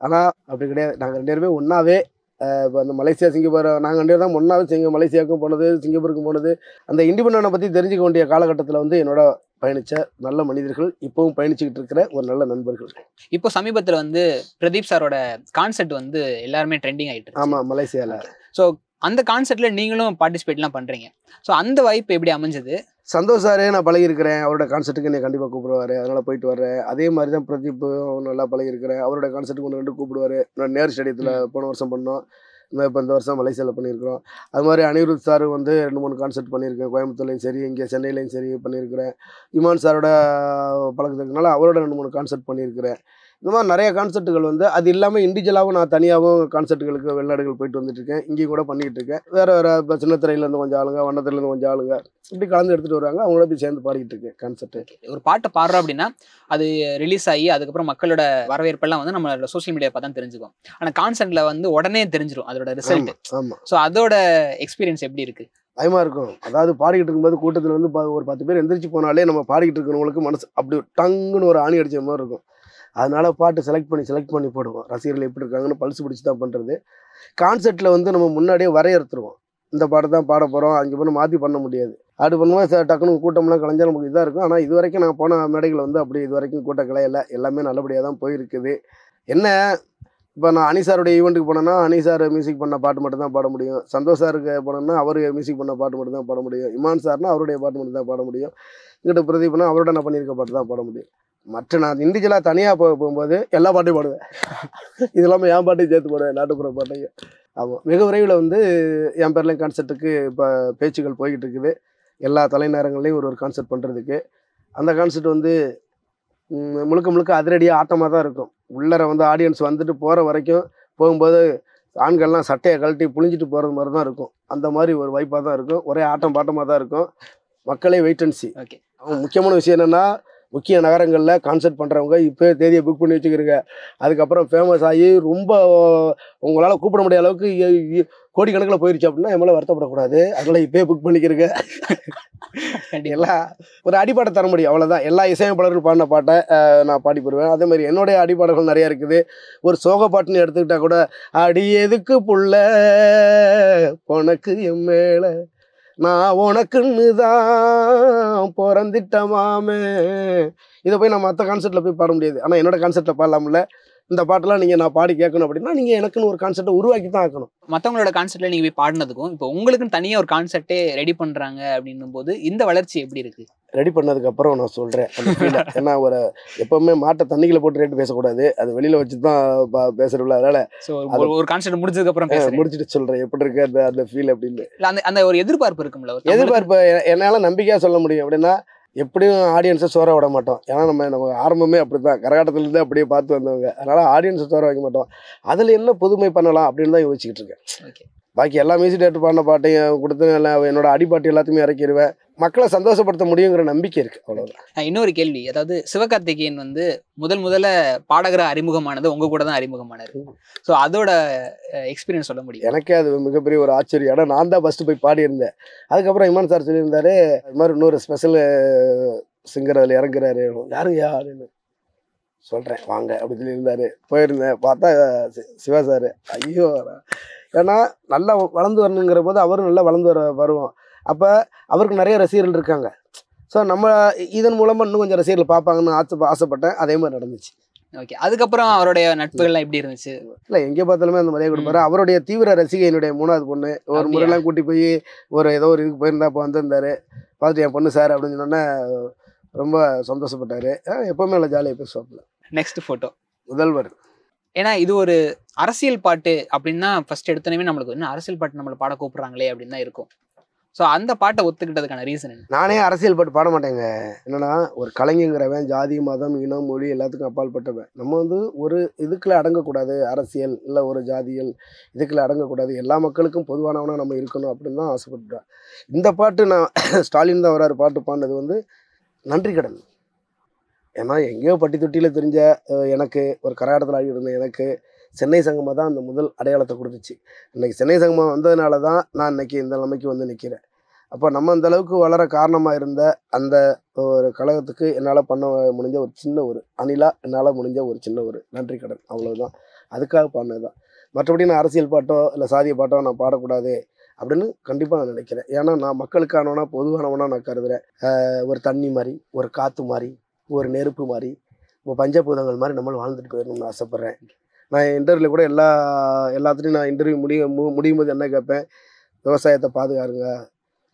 Speaker 2: ஆனால் அப்படி கிடையாது. நாங்கள் 2 பேருமே ஒன்றாவே இப்போ அந்த மலேசியா சிங்கப்பூர் நாங்கள் 2 பேர் தான் ஒன்றாவே மலேசியாவுக்கும் போனது, சிங்கப்பூருக்கும் போனது. அந்த இண்டிபெண்டனை பற்றி தெரிஞ்சுக்க வேண்டிய காலகட்டத்தில் வந்து என்னோட பயணித்த நல்ல மனிதர்கள், இப்போவும் பயணிச்சுக்கிட்டு இருக்கிற ஒரு நல்ல நண்பர்கள்.
Speaker 3: இப்போ சமீபத்தில் வந்து பிரதீப் சாரோட கான்செர்ட் வந்து எல்லாருமே ட்ரெண்டிங் ஆகிட்டு.
Speaker 2: ஆமாம், மலேசியாவில்.
Speaker 3: ஸோ அந்த கான்செர்ட்டில் நீங்களும் பார்ட்டிசிபேட்லாம் பண்ணுறீங்க. ஸோ அந்த வாய்ப்பு எப்படி அமைஞ்சது?
Speaker 2: சந்தோஷ் சாரே நான் பழகிருக்கிறேன். அவரோட கான்செர்ட்டுக்கு என்னை கண்டிப்பாக கூப்பிடுவார், அதனால் போயிட்டு வர்றேன். அதே மாதிரி தான் பிரதீப் நல்லா பழகிருக்கிறேன். அவரோட கான்செர்ட்டுக்கு 1-2 கூப்பிடுவார். நான் நேரு ஸ்டேடியத்தில் போன வருஷம் பண்ணோம். இப்போ இந்த வருஷம் மலேசியாவில் பண்ணியிருக்கிறோம். அது மாதிரி அனிருத் சார் வந்து 2-3 கான்செர்ட் பண்ணியிருக்கேன். கோயம்புத்தூர்லையும் சரி, இங்கே சென்னையிலையும் சரி பண்ணியிருக்கிறேன். இமான் சாரோட பழக்கத்துக்குனால அவரோட 2-3 கான்செர்ட் பண்ணியிருக்கிறேன். இந்த மாதிரி நிறைய கான்செர்ட்டுகள் வந்து அது இல்லாமல் இண்டிவிஜுவலாகவும் நான் தனியாகவும் கான்செர்ட்டுகளுக்கு வெளிநாடுகள் போயிட்டு வந்துட்டுருக்கேன். இங்கேயும் கூட பண்ணிக்கிட்டு இருக்கேன். வேறு இப்போ சின்னத்திரையிலேருந்து கொஞ்சம் ஆளுங்க, வண்ணத்திலேருந்து கொஞ்சம் ஆளுங்க இப்படி கலந்து எடுத்துகிட்டு வருவாங்க. அவங்களோட போய் சேர்ந்து பாடிக்கிட்டு இருக்கேன் கான்செர்ட்டு.
Speaker 3: ஒரு பாட்டை பாடுறோம் அப்படின்னா அது ரிலீஸ் ஆகி அதுக்கப்புறம் மக்களோட வரவேற்பெல்லாம் வந்து நம்மளோட சோஷியல் மீடியா பார்த்தா தெரிஞ்சுக்கும். ஆனால் கான்செர்ட்டில் வந்து உடனே தெரிஞ்சிடும் அதோட ரிசல்ட்.
Speaker 2: ஆமாம்.
Speaker 3: ஸோ அதோட எக்ஸ்பீரியன்ஸ் எப்படி இருக்குது?
Speaker 2: பயமாக இருக்கும். அதாவது பாடிக்கிட்டு இருக்கும்போது கூட்டத்தில் வந்து ஒரு 10 பேர் எந்திரிச்சு போனாலே நம்ம பாடிக்கிட்டு இருக்கிறவங்களுக்கு மனசு அப்படி டங்குன்னு ஒரு ஆணி அடித்த மாதிரி இருக்கும். அதனால் பாட்டு செலக்ட் பண்ணி போடுவோம். ரசிகர்கள் எப்படி இருக்காங்கன்னு பல்ஸ் பிடிச்சி தான் பண்ணுறது. கான்செர்ட்டில் வந்து நம்ம முன்னாடியே வரையறுத்துருவோம். இந்த பாட்டு தான் பாட போகிறோம், அங்கே போய் மாற்றி பண்ண முடியாது. அப்படி பண்ணும்போது டக்குனு கூட்டம்லாம் கலைஞ்சால் நமக்கு இதாக இருக்கும். ஆனால் இது வரைக்கும் நான் போன மேடைகள் வந்து அப்படி இது வரைக்கும் கூட்டம் கலையலை. எல்லாமே நல்லபடியாக தான் போயிருக்குது. என்ன இப்போ நான் அனி சாருடைய ஈவெண்ட்டுக்கு போனேன்னா அனி சார் மியூசிக் பண்ண பாட்டு மட்டும் தான் பாட முடியும். சந்தோஷ் சாருக்கு போனோன்னா அவர் மியூசிக் பண்ண பாட்டு மட்டும் தான் பாட முடியும். இமான் சார்னா அவருடைய பாட்டு மட்டும் தான் பாட முடியும். இங்கிட்ட பிரதீப்னா அவரோட நான் பண்ணியிருக்க பாட்டு தான் பாட முடியும். மற்ற நான் இண்டிவிஜுவலாக தனியாக போகும்போது எல்லா பாட்டையும் பாடுவேன். இது இல்லாமல் என் பாட்டையும் சேர்த்து பாடுவேன், நாட்டுப்புற பாட்டையும். ஆமாம், வெகு விரைவில் வந்து என் பேர்லையும் கான்செர்ட்டுக்கு இப்போ பேச்சுகள் போய்கிட்டு இருக்குது. எல்லா தலைநேரங்கள்லையும் ஒரு கான்செர்ட் பண்ணுறதுக்கு. அந்த கான்செர்ட் வந்து முழுக்க முழுக்க அதிரடியாக ஆட்டமாக தான் இருக்கும். உள்ளர வந்து ஆடியன்ஸ் வந்துட்டு போகிற வரைக்கும் போகும்போது ஆண்கள்லாம் சட்டையை கழட்டி புழிஞ்சிட்டு போகிறது மாதிரி தான் இருக்கும். அந்த மாதிரி ஒரு வைப்பாக தான் இருக்கும். ஒரே ஆட்டம் பாட்டமாக தான் இருக்கும். மக்களே வெயிட் அண்ட் சி.
Speaker 3: ஓகே.
Speaker 2: முக்கியமான விஷயம் என்னென்னா, முக்கிய நகரங்களில் கான்செர்ட் பண்ணுறவங்க இப்போ தேதியை புக் பண்ணி வச்சுக்கிறீங்க. அதுக்கப்புறம் ஃபேமஸ் ஆகி ரொம்ப உங்களால் கூப்பிட முடியாத அளவுக்கு கோடிக்கணக்கில் போயிடுச்சு அப்படின்னா என் மேலே வருத்தப்படக்கூடாது. அதனால் இப்போயே புக் பண்ணிக்கிறீங்க. எல்லாம் ஒரு அடிப்பாட்டை தர முடியும், அவ்வளோதான். எல்லா இசையமைப்பாளர்கள் பாடின பாட்டை நான் பாடி போடுவேன். அதே மாதிரி என்னுடைய அடிப்பாடல்கள் நிறையா இருக்குது. ஒரு சோக பாட்டுன்னு எடுத்துக்கிட்டால் கூட, அடி எதுக்கு புள்ள உனக்கு என் மேலே நான் உனக்குன்னு தான் பிறந்திட்டமாமே. இதை போய் நான் மற்ற கான்செர்ட்டில் போய் பாட முடியாது. ஆனால் என்னோட கான்செர்ட்டில் பாடலாம்ல. இந்த பாட்டெல்லாம் நீங்கள் நான் பாடி கேட்கணும் அப்படின்னா நீங்கள் எனக்குன்னு ஒரு கான்செர்ட்டை உருவாக்கி தான் ஆக்கணும்.
Speaker 3: மற்றவங்களோட கான்செர்ட்டில் நீங்கள் போய் பாடினதுக்கும் இப்போ உங்களுக்குன்னு தனியாக ஒரு கான்செர்ட்டே ரெடி பண்ணுறாங்க அப்படின்னும் போது இந்த வளர்ச்சி எப்படி இருக்குது?
Speaker 2: ரெடி பண்ணதுக்கப்புறம் நான் சொல்கிறேன் அந்த ஃபீலை. ஏன்னா ஒரு எப்போவுமே மாட்டை தண்ணிகளை போட்டு ரேட்டு பேசக்கூடாது. அது வெளியில் வச்சு தான் பேசுகிறோம்ல. அதனால்
Speaker 3: ஸோ ஒரு கான்செர்ட் முடிச்சதுக்கப்புறம்
Speaker 2: முடிச்சுட்டு சொல்கிறேன் எப்படி இருக்கு அந்த ஃபீல் அப்படின்னு.
Speaker 3: அந்த அந்த ஒரு எதிர்பார்ப்பு இருக்கும்ல.
Speaker 2: எதிர்பார்ப்பு என்னால் நம்பிக்கையாக சொல்ல முடியும். அப்படின்னா எப்படியும் ஆடியன்ஸை சோற விட மாட்டோம். ஏன்னா நம்ம ஆரம்பமே அப்படி தான், கரகாட்டத்துலேருந்து அப்படியே பார்த்து வந்தவங்க. அதனால் ஆடியன்ஸை சோற வைக்க மாட்டோம். அதில் என்ன புதுமை பண்ணலாம் அப்படின்னு தான் யோசிச்சுக்கிட்டு இருக்கேன்.
Speaker 3: ஓகே.
Speaker 2: பாக்கி எல்லா மியூசிக் டேரக்டர் பாடின பாட்டையும் கொடுத்து என்னோட அடிப்பாட்டு எல்லாத்தையுமே இறக்கிடுவேன். மக்களை சந்தோஷப்படுத்த முடியுங்கிற நம்பிக்கை இருக்குது, அவ்வளோதான்.
Speaker 3: இன்னொரு கேள்வி, அதாவது சிவகார்த்திகேயன் வந்து முதல்ல பாடகர அறிமுகமானது உங்க கூட தான் அறிமுகமானாரு. ஸோ அதோட எக்ஸ்பீரியன்ஸ் சொல்ல முடியும்?
Speaker 2: எனக்கே அது மிகப்பெரிய ஒரு ஆச்சரியம். ஏன்னா நான் தான் ஃபஸ்ட்டு போய் பாடியிருந்தேன். அதுக்கப்புறம் இமான் சார் சொல்லியிருந்தாரு, இது மாதிரி இன்னொரு ஸ்பெஷல் சிங்கர் அதில் இறங்குறாரு. யாருங்கய்யா அப்படின்னு சொல்கிறேன், வாங்க அப்படி சொல்லியிருந்தாரு. போயிருந்தேன், பார்த்தா சிவா சார். ஐயோ, ஏன்னா நல்லா வளர்ந்து வரணுங்கிற போது அவரும் நல்லா வளர்ந்து வருவோம். அப்போ அவருக்கு நிறைய ரசிகர்கள் இருக்காங்க. ஸோ நம்ம இதன் மூலமாக இன்னும் கொஞ்சம் ரசிகர்கள் பார்ப்பாங்கன்னு ஆசைப்பட்டேன். அதே மாதிரி நடந்துச்சு.
Speaker 3: ஓகே. அதுக்கப்புறம் அவருடைய நட்புகள்லாம் எப்படி இருந்துச்சு?
Speaker 2: இல்லை, எங்கே பார்த்தாலுமே அந்த மாதிரியே கொடுப்பாரு. அவருடைய தீவிர ரசிகை என்னுடைய 3வது பொண்ணு. ஒரு முறையெல்லாம் கூட்டி போய் ஏதோ ஒரு இதுக்கு போயிருந்தா அப்போ வந்திருந்தாரு. பார்த்துட்டு என் பொண்ணு சார் அப்படின்னு சொன்னோன்னே ரொம்ப சந்தோஷப்பட்டார். எப்போவுமே நல்லா ஜாலியாக பேசுவாப்புல.
Speaker 3: நெக்ஸ்ட் ஃபோட்டோ
Speaker 2: முதல்வர்.
Speaker 3: ஏன்னா இது ஒரு அரசியல் பாட்டு அப்படின்னா ஃபர்ஸ்ட் எடுத்தனவே நம்மளுக்கு என்ன அரசியல் பாட்டு நம்மளை பாட கூப்பிட்றாங்களே அப்படின்னு தான் இருக்கும். ஸோ அந்த பாட்டை ஒத்துக்கிட்டதுக்கான ரீசன் என்ன?
Speaker 2: நானே அரசியல் பாட்டு பாட மாட்டேங்க. என்னன்னா, ஒரு கலைஞங்கிறவன் ஜாதி, மதம், இனம், மொழி எல்லாத்துக்கும் அப்பால் பட்டவன். நம்ம வந்து ஒரு இதுக்குள்ள அடங்கக்கூடாது. அரசியல் இல்லை ஒரு ஜாதியல் இதுக்குள்ள அடங்கக்கூடாது. எல்லா மக்களுக்கும் பொதுவானவனாக நம்ம இருக்கணும் அப்படின்னு தான் ஆசைப்பட்டுட்டேன். இந்த பாட்டு நான் ஸ்டாலின் தான் வராரு பாட்டு பாடினது வந்து நன்றி கடன். ஏன்னா எங்கேயோ பட்டி தொட்டியில் தெரிஞ்ச எனக்கு, ஒரு கரகாட்டத்தில் ஆடி இருந்த எனக்கு சென்னை சங்கமாக தான் அந்த முதல் அடையாளத்தை கொடுத்துச்சு. இன்றைக்கி சென்னை சங்கமாக வந்ததுனால தான் நான் இன்றைக்கி இந்த நிலைமைக்கு வந்து நிற்கிறேன். அப்போ நம்ம அந்த அளவுக்கு வளர காரணமாக இருந்த அந்த ஒரு கழகத்துக்கு என்னால் பண்ண முடிஞ்ச ஒரு சின்ன ஒரு என்னால் முடிஞ்ச ஒரு சின்ன ஒரு நன்றி கடன், அவ்வளோதான். அதுக்காக பாடினது தான். மற்றபடி நான் அரசியல் பாட்டோ இல்லை சாதிய பாட்டோ நான் பாடக்கூடாது அப்படின்னு கண்டிப்பாக நான் நினைக்கிறேன். ஏன்னா நான் மக்களுக்கானவனா, பொதுவானவனா நான் கருதுகிறேன். ஒரு தண்ணி மாதிரி, ஒரு காற்று மாதிரி, ஒரு நெருப்பு மாதிரி, இப்போ பஞ்சபூதங்கள் மாதிரி நம்மளும் வாழ்ந்துட்டு போயிடணும்னு ஆசைப்பட்றேன். நான் இன்டர்வியூவில் கூட எல்லாத்துலேயும் நான் இன்டர்வியூ முடியும் போது என்ன கேட்பேன், விவசாயத்தை பாதுகாருங்க,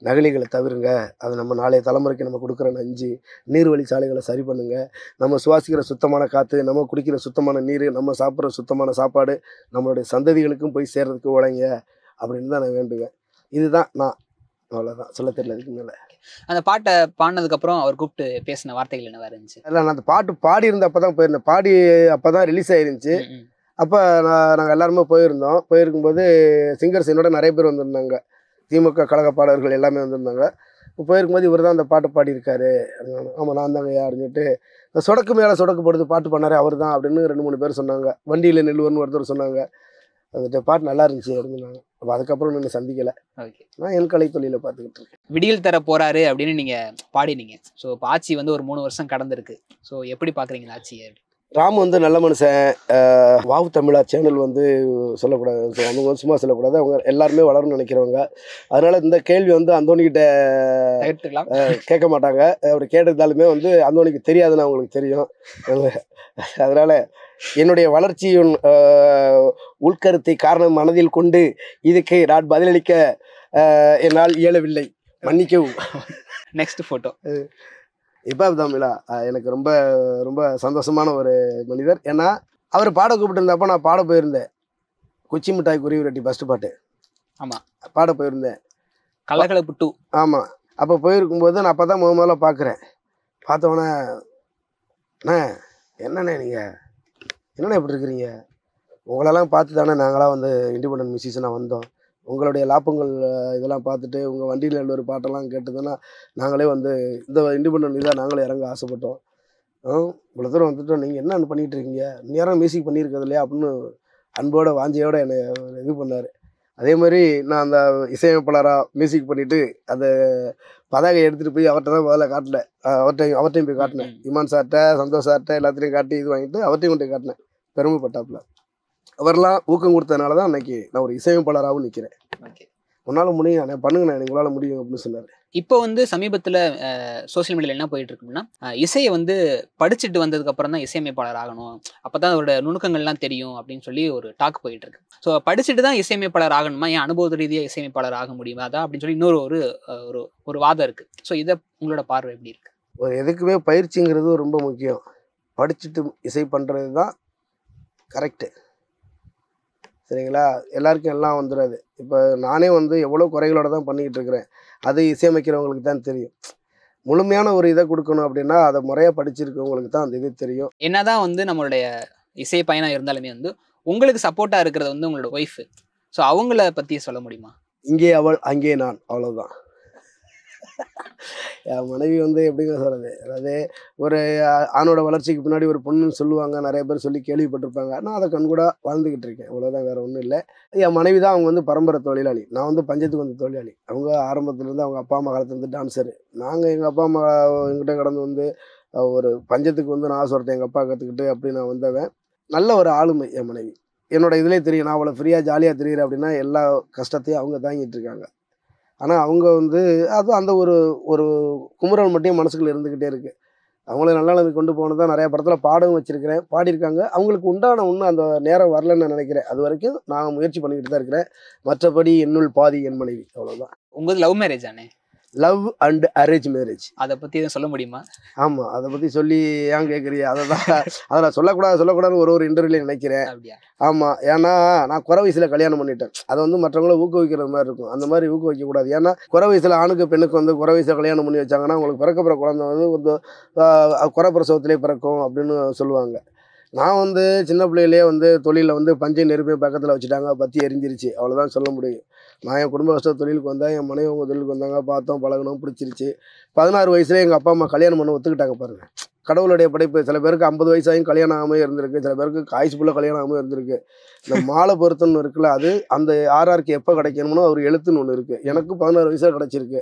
Speaker 2: நகலிகளை தவிருங்க, அது நம்ம நாளைய தலைமுறைக்கு நம்ம கொடுக்குற நஞ்சு, நீர்வழிச்சாலைகளை சரி பண்ணுங்க, நம்ம சுவாசிக்கிற சுத்தமான காற்று, நம்ம குடிக்கிற சுத்தமான நீர், நம்ம சாப்பிட்ற சுத்தமான சாப்பாடு நம்மளுடைய சந்ததிகளுக்கும் போய் சேர்றதுக்கு உழைங்க அப்படின்னு தான் நான் வேண்டுவேன். இதுதான் நான், அவ்வளோதான், சொல்ல தெரியல இதுக்கு மேலே.
Speaker 3: அந்த பாட்டை பாடினதுக்கப்புறம் அவர் கூப்பிட்டு பேசின வார்த்தைகள் என்னவா இருந்துச்சு?
Speaker 2: இல்லை, நான் அந்த பாட்டு பாடி இருந்த அப்போ தான் போயிருந்தேன். அப்போ தான் ரிலீஸ் ஆயிருந்துச்சு. அப்போ நாங்கள் எல்லாருமே போயிருக்கும்போது சிங்கர்ஸ் என்னோட நிறைய பேர் வந்திருந்தாங்க. திமுக கழக பாடகர்கள் எல்லாமே வந்திருந்தாங்க. போயிருக்கும்போது இவர் தான் அந்த பாட்டு பாடியிருக்காரு. ஆமாம், நான் தாங்க அப்படின்ட்டு சொடக்கு மேலே சொடக்கு போடுறது பாட்டு பண்ணார் அவர் தான் அப்படின்னு 2-3 பேர் சொன்னாங்க. வண்டியில் நெல்லுவர்னு ஒருத்தர் சொன்னாங்க. அந்த பாட்டு நல்லா இருந்துச்சு அப்படின்னாங்க. அப்போ அதுக்கப்புறம் நான் சந்திக்கலை.
Speaker 3: ஓகே.
Speaker 2: நான் என் கலை தொழிலை பார்த்துக்கிட்டு இருக்கேன்.
Speaker 3: விடியல் தர போறாரு அப்படின்னு நீங்கள் பாடினீங்க. ஸோ இப்போ ஆட்சி வந்து ஒரு 3 வருஷம் கடந்திருக்கு. ஸோ எப்படி பார்க்குறீங்க ஆட்சியை?
Speaker 2: ராம் வந்து நல்ல மனுஷன். வாவ் தமிழா சேனல் வந்து சொல்லக்கூடாது, அவங்க சும்மா சொல்லக்கூடாது. அவங்க எல்லாருமே வளரும்னு நினைக்கிறவங்க. அதனால் இந்த கேள்வி வந்து அந்தோனிக்கிட்ட கேட்க மாட்டாங்க. அப்படி கேட்டிருந்தாலுமே வந்து அந்தோனிக்கு தெரியாதுன்னு அவங்களுக்கு தெரியும். அதனால் என்னுடைய வளர்ச்சியின் உள்கருத்தை காரணம் மனதில் கொண்டு இதுக்கு நான் பதிலளிக்க என்னால் இயலவில்லை, மன்னிக்கவும்.
Speaker 3: Next photo.
Speaker 2: இப்போ தமிழா எனக்கு ரொம்ப ரொம்ப சந்தோஷமான ஒரு மனிதர். ஏன்னா அவர் பாட கூப்பிட்டு இருந்தப்போ நான் பாட போயிருந்தேன். குச்சி மிட்டாய் குருவி ரொட்டி ஃபஸ்ட்டு பாட்டு.
Speaker 3: ஆமாம்,
Speaker 2: பாட போயிருந்தேன்.
Speaker 3: கலகலப்பு 2.
Speaker 2: ஆமாம், அப்போ போயிருக்கும்போது நான் அப்போ தான் முதல்ல பார்க்குறேன். பார்த்தோன்னே, அண்ணே என்னண்ணே நீங்கள் என்னண்ணே இப்படி இருக்கிறீங்க? உங்களெல்லாம் பார்த்து தானே நாங்களாம் வந்து இண்டிபெண்டன்ட் மியூசிஷியனாக வந்தோம். உங்களுடைய லாபங்கள் இதெல்லாம் பார்த்துட்டு உங்கள் வண்டியில் ஒரு பாட்டெல்லாம் கேட்டு தானே நாங்களே வந்து இந்த இண்டிபெண்டன்ட் இதாக நாங்களே இறங்க ஆசைப்பட்டோம். இவ்வளோ தூரம் வந்துட்டோம், நீங்கள் என்ன பண்ணிகிட்டு இருக்கீங்க? நேரம் மியூசிக் பண்ணியிருக்கிறது இல்லையா அப்படின்னு அன்போட வாஞ்சியோட என்னை இது பண்ணார். அதே மாதிரி நான் அந்த இசையமைப்பாளராக மியூசிக் பண்ணிவிட்டு அந்த பதாகை எடுத்துகிட்டு போய் அவர்கிட்ட தான் முதல்ல காட்டினேன். அவர்கிட்டையும் போய் காட்டினேன். இமான் சார்கிட்ட, சந்தோஷ் சார்கிட்ட எல்லாத்தையும் காட்டி இது வாங்கிட்டு அவர்கிட்டையும் கொண்டு போய் காட்டினேன். பெருமைப்பட்டாப்புல. அவரெல்லாம் ஊக்கம் கொடுத்ததுனால தான் அன்றைக்கி நான் ஒரு இசையமைப்பாளராகவும் நிற்கிறேன்.
Speaker 3: ஓகே,
Speaker 2: உன்னால் முடியும், நான் பண்ணுங்கண்ணே, உங்களால் முடியும் அப்படின்னு சொன்னார்.
Speaker 3: இப்போ வந்து சமீபத்தில் சோசியல் மீடியாவில் என்ன போயிட்டு இருக்குன்னா, இசையை வந்து படிச்சுட்டு வந்ததுக்கு அப்புறம் தான் இசையமைப்பாளர் ஆகணும், அப்போ தான் அதோட நுணுக்கங்கள்லாம் தெரியும் அப்படின்னு சொல்லி ஒரு டாக் போயிட்டு இருக்கு. ஸோ படிச்சுட்டு தான் இசையமைப்பாளர் ஆகணுமா, ஏன் அனுபவ ரீதியாக இசையமைப்பாளர் ஆக முடியுமா அதான் அப்படின்னு சொல்லி இன்னொரு ஒரு வாதம் இருக்கு. ஸோ இதை உங்களோட பார்வை எப்படி இருக்கு?
Speaker 2: ஒரு எதுக்குமே பயிற்சிங்கிறது ரொம்ப முக்கியம். படிச்சுட்டு இசை பண்ணுறது தான் கரெக்டு. சரிங்களா? எல்லாருக்கும் எல்லாம் வந்துடாது. இப்போ நானே வந்து எவ்வளோ குறைகளோட தான் பண்ணிக்கிட்டு இருக்கிறேன். அது இசையமைக்கிறவங்களுக்கு தான் தெரியும். முழுமையான ஒரு இதை கொடுக்கணும் அப்படின்னா அதை முறையாக படிச்சிருக்கவங்களுக்கு தான் அந்த இது தெரியும்.
Speaker 3: என்னதான் வந்து நம்மளுடைய இசை பயணம் இருந்தாலுமே வந்து உங்களுக்கு சப்போர்ட்டாக இருக்கிறது வந்து உங்களோட ஒய்ஃபு. ஸோ அவங்கள பற்றி சொல்ல முடியுமா?
Speaker 2: இங்கே அவள் அங்கே நான், அவ்வளோதான். என் மனைவி வந்து எப்படிங்க சொல்கிறது, அதாவது ஒரு ஆணோட வளர்ச்சிக்கு பின்னாடி ஒரு பொண்ணுன்னு சொல்லுவாங்க, நிறைய பேர் சொல்லி கேள்விப்பட்டிருப்பாங்க. நான் அதை கண்கூட வாழ்ந்துக்கிட்டு இருக்கேன், அவ்வளோதான், வேறு ஒன்றும் இல்லை. என் மனைவி தான் அவங்க வந்து பரம்பரை தொழிலாளி. நான் வந்து பஞ்சத்துக்கு வந்து தொழிலாளி. அவங்க ஆரம்பத்துலேருந்து அவங்க அப்பா அம்மா காலத்துலேருந்து டான்ஸரு. நாங்கள் எங்கள் அப்பா அம்மா எங்கிட்ட கடந்து வந்து ஒரு பஞ்சத்துக்கு வந்து நான் சொல்கிறேன் எங்கள் அப்பா கற்றுக்கிட்டு அப்படி நான் வந்தவன். நல்ல ஒரு ஆளுமை என் மனைவி. என்னோட இதிலே தெரியும், நான் அவளை ஃப்ரீயாக ஜாலியாக தெரியுறேன் அப்படின்னா எல்லா கஷ்டத்தையும் அவங்க தாங்கிட்டு இருக்காங்க. ஆனால் அவங்க வந்து அது அந்த ஒரு குமுறல் மட்டும் மனசுக்குள்ள இருந்துக்கிட்டே இருக்குது. அவங்கள நல்ல நிலைமைக்கு கொண்டு போகணும் தான் நிறையா படத்தில் பாடவும் வச்சுருக்கிறேன், பாடியிருக்காங்க. அவங்களுக்கு உண்டான ஒன்றும் அந்த நேரம் வரலன்னு நான் நினைக்கிறேன். அது வரைக்கும் நான் முயற்சி பண்ணிக்கிட்டு தான் இருக்கிறேன். மற்றபடி என்னுள் பாதி என் மனைவி, அவ்வளோதான்.
Speaker 3: உங்களது லவ் மேரேஜ் தானே?
Speaker 2: Love and arrange marriage.
Speaker 3: அதை பற்றி எதுவும் சொல்ல முடியுமா?
Speaker 2: ஆமாம், அதை பற்றி சொல்லி ஏன் கேட்குறியா? அதை தான் அதை நான் சொல்லக்கூடாதுன்னு ஒரு இன்டர்வியூலையும் நினைக்கிறேன்.
Speaker 3: அப்படியா?
Speaker 2: ஆமாம், ஏன்னா நான் குறை வயசில் கல்யாணம் பண்ணிட்டேன். அதை வந்து மற்றவங்கள ஊக்குவிக்கிறது மாதிரி இருக்கும். அந்த மாதிரி ஊக்குவிக்கக்கூடாது. ஏன்னா குறை வயசில் ஆணுக்கு பெண்ணுக்கு வந்து குறை வயசில் கல்யாணம் பண்ணி வச்சாங்கன்னா உங்களுக்கு பிறக்கப்புற குழந்தை வந்து கொஞ்சம் குறை பிரசவத்திலே பிறக்கும் அப்படின்னு சொல்லுவாங்க. நான் வந்து சின்ன பிள்ளையிலே வந்து தொழிலில் வந்து பஞ்சை நெருப்பையும் பக்கத்தில் வச்சுட்டாங்க, பற்றி எரிஞ்சிருச்சு, அவ்வளோதான் சொல்ல முடியும். நான் என் குடும்ப கஷ்ட தொழிலுக்கு வந்தேன், என் மனைவி அவங்க தொழிலுக்கு வந்தாங்க, பார்த்தோம், பழகணும், பிடிச்சிருச்சு. 16 வயசுலேயே எங்கள் அப்பா அம்மா கல்யாணம் பண்ண ஒத்துக்கிட்டாங்க பாருங்கள். கடவுளுடைய படைப்பு. சில பேருக்கு 50 வயசாயும் கல்யாணம் ஆகாமல் இருந்திருக்கு, சில பேருக்கு ஆயுசு ஃபுல்லாக கல்யாணம் ஆகாமல் இருந்திருக்கு. இந்த மாலை பொருத்தம்னு இருக்குல்ல, அது அந்த ஆர்ஆருக்கு எப்போ கிடைக்கணும்னோ ஒரு எழுத்துன்னு ஒன்று இருக்குது. எனக்கு 16 வயசாக கிடச்சிருக்கு.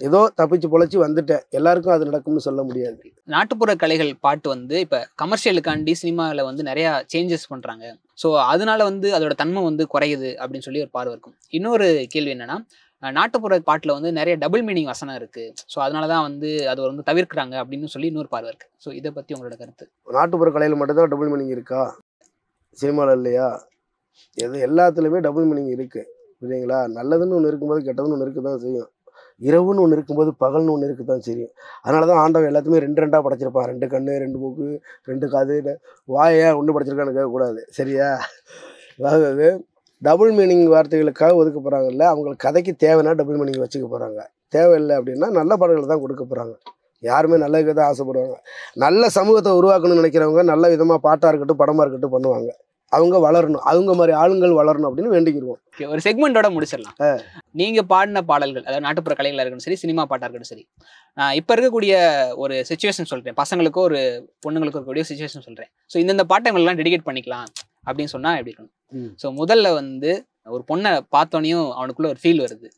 Speaker 2: ஏதோ தப்பிச்சு பொழைச்சி வந்துட்டேன். எல்லாருக்கும் அது நடக்கும்னு சொல்ல முடியாது.
Speaker 3: நாட்டுப்புற கலைகள் பாட்டு வந்து இப்போ கமர்ஷியலுக்காண்டி சினிமாவில் வந்து நிறையா சேஞ்சஸ் பண்ணுறாங்க. ஸோ அதனால வந்து அதோட தன்மை வந்து குறையுது அப்படின்னு சொல்லி ஒரு பார்வை இருக்கும். இன்னொரு கேள்வி என்னன்னா, நாட்டுப்புற பாட்டில் வந்து நிறைய டபுள் மீனிங் வசனம் இருக்குது. ஸோ அதனால தான் வந்து அதை வந்து தவிர்க்கிறாங்க அப்படின்னு சொல்லி இன்னொரு பார்வை இருக்குது. ஸோ இதை பற்றி உங்களோட கருத்து?
Speaker 2: நாட்டுப்புற கலையில் மட்டும்தான் டபுள் மீனிங் இருக்கா? சினிமாவில் இல்லையா? எல்லாத்துலேயுமே டபுள் மீனிங் இருக்குது. இல்லைங்களா? நல்லதுன்னு ஒன்று இருக்கும்போது கெட்டதுன்னு ஒன்று இருக்க தான் செய்யும். இரவுன்னு ஒன்று இருக்கும்போது பகல்னு ஒன்று இருக்க தான் செய்யும். அதனால தான் ஆண்டவன் எல்லாத்தையுமே 2 படைச்சிருப்பான். 2 கண்ணு, 2 மூக்கு, 2 காது, வாயை ஒன்று படைச்சிருக்கான்னு கேட்கக்கூடாது. சரியா? அதாவது டபுள் மீனிங் வார்த்தைகளுக்காக ஒதுக்க போகிறாங்கல்ல, அவங்களுக்கு கதைக்கு தேவைன்னா டபுள் மீனிங் வச்சுக்க போகிறாங்க. தேவையில்லை அப்படின்னா நல்ல பாடல்களை தான் கொடுக்க போகிறாங்க. யாருமே நல்லதுக்கு தான் ஆசைப்படுவாங்க. நல்ல சமூகத்தை உருவாக்கணும்னு நினைக்கிறவங்க நல்ல விதமாக பாட்டாக இருக்கட்டும், படமாக இருக்கட்டும் பண்ணுவாங்க. அவங்க வளரணும், அவங்க மாதிரி ஆளுங்கள் வளரணும் அப்படின்னு வேண்டிக்கிடுவோம்.
Speaker 3: ஒரு செக்மெண்டோட முடிச்சிடலாம். நீங்கள் பாடின பாடல்கள், அதாவது நாட்டுப்புற கலைகளாக இருக்கட்டும் சரி, சினிமா பாட்டாக இருக்கட்டும் சரி, இப்போ இருக்கக்கூடிய ஒரு சிச்சுவேஷன் சொல்கிறேன், பசங்களுக்கோ ஒரு பொண்ணுங்களுக்கோ இருக்கக்கூடிய சிச்சுவேஷன் சொல்கிறேன். ஸோ இந்தந்த பாட்டங்கள்லாம் டெடிகேட் பண்ணிக்கலாம் அப்படின்னு சொன்னால் எப்படி இருக்கணும்? ஸோ முதல்ல வந்து ஒரு பொண்ணை பார்த்தோன்னையும் அவனுக்குள்ள ஒரு ஃபீல் வருது.